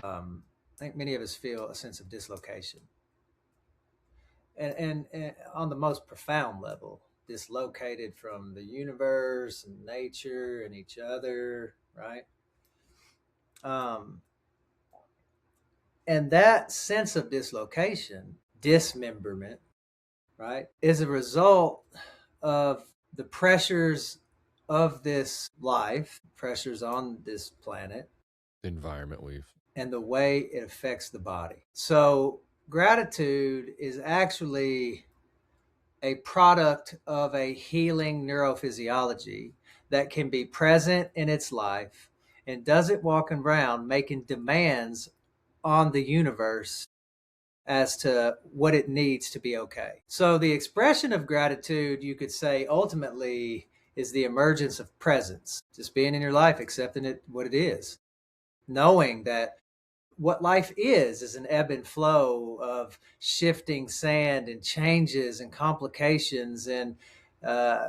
I think many of us feel a sense of dislocation, and on the most profound level, dislocated from the universe and nature and each other, right? Um, and that sense of dislocation, dismemberment, right, is a result of the pressures of this life, pressures on this planet, The environment we've. and the way it affects the body. So, gratitude is actually a product of a healing neurophysiology that can be present in its life and doesn't walk around making demands on the universe as to what it needs to be okay. So the expression of gratitude, you could say, ultimately is the emergence of presence, just being in your life, accepting it what it is, knowing that what life is an ebb and flow of shifting sand and changes and complications and uh,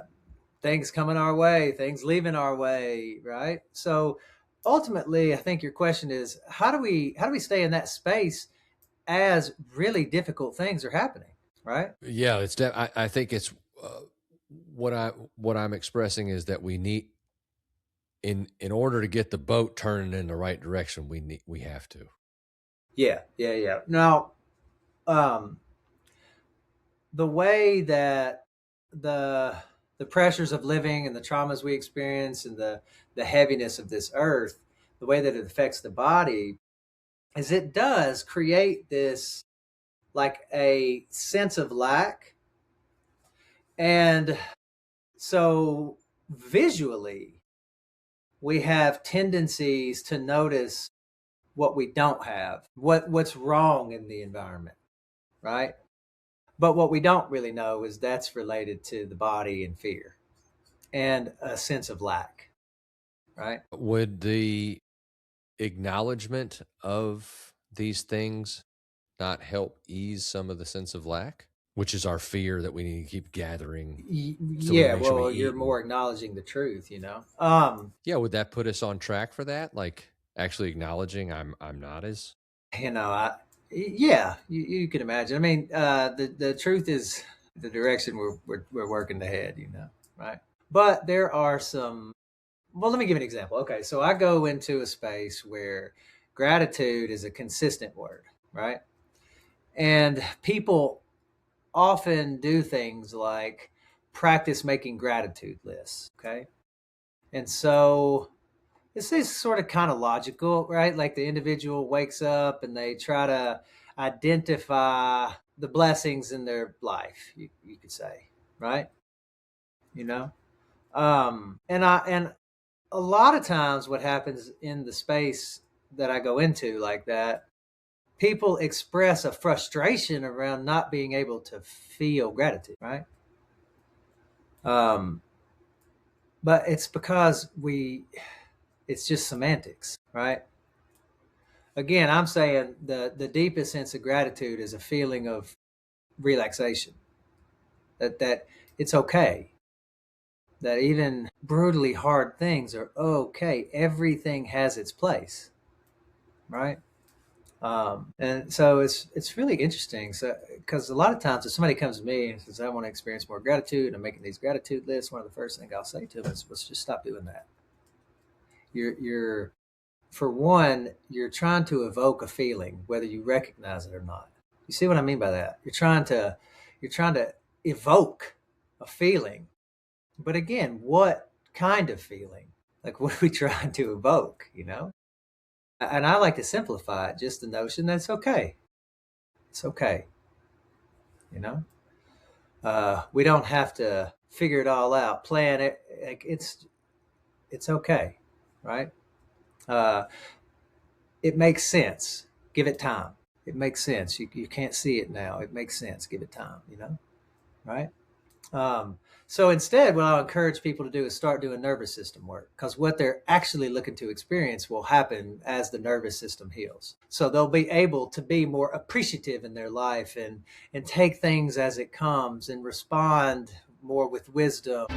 things coming our way, things leaving our way, right? So ultimately, I think your question is how do we stay in that space as really difficult things are happening, right? Yeah, I think it's uh, what I'm expressing is that we need, in order to get the boat turning in the right direction, we have to. Yeah, yeah, yeah. Now, um, the way that the the pressures of living and the traumas we experience and the heaviness of this earth, the way that it affects the body, is it does create this like a sense of lack. And so visually, we have tendencies to notice what we don't have, what's wrong in the environment, right? But what we don't really know is that's related to the body and fear and a sense of lack, right? Would the acknowledgement of these things not help ease some of the sense of lack, which is our fear that we need to keep gathering so we Yeah, make sure we well, you're eat? And more acknowledging the truth, you know. yeah, would that put us on track for that? Like actually acknowledging I'm not as. You know, yeah, you can imagine. I mean, the truth is the direction we're working to head, you know, right? But there are some. Well, let me give an example. Okay, so I go into a space where gratitude is a consistent word, right? And people often do things like practice making gratitude lists, okay? And so this is sort of kind of logical, right? Like the individual wakes up and they try to identify the blessings in their life, you could say, right? You know? And a lot of times what happens in the space that I go into like that, people express a frustration around not being able to feel gratitude, right? Um, but it's because it's just semantics, right? Again, I'm saying the deepest sense of gratitude is a feeling of relaxation, that it's okay, that even brutally hard things are okay. Everything has its place, right? And so it's really interesting. So because a lot of times if somebody comes to me and says I want to experience more gratitude, I'm making these gratitude lists. One of the first things I'll say to them is let's just stop doing that. You're for one, you're trying to evoke a feeling, whether you recognize it or not. You see what I mean by that? You're trying to evoke a feeling. But again, what kind of feeling? Like what are we trying to evoke, you know? And I like to simplify it, just the notion that it's okay. It's okay, you know? We don't have to figure it all out, plan it. Like it's okay, right? Uh, it makes sense. Give it time. It makes sense. You can't see it now. It makes sense. Give it time, you know? Right? So instead, what I'll encourage people to do is start doing nervous system work because what they're actually looking to experience will happen as the nervous system heals. So they'll be able to be more appreciative in their life and take things as it comes and respond more with wisdom.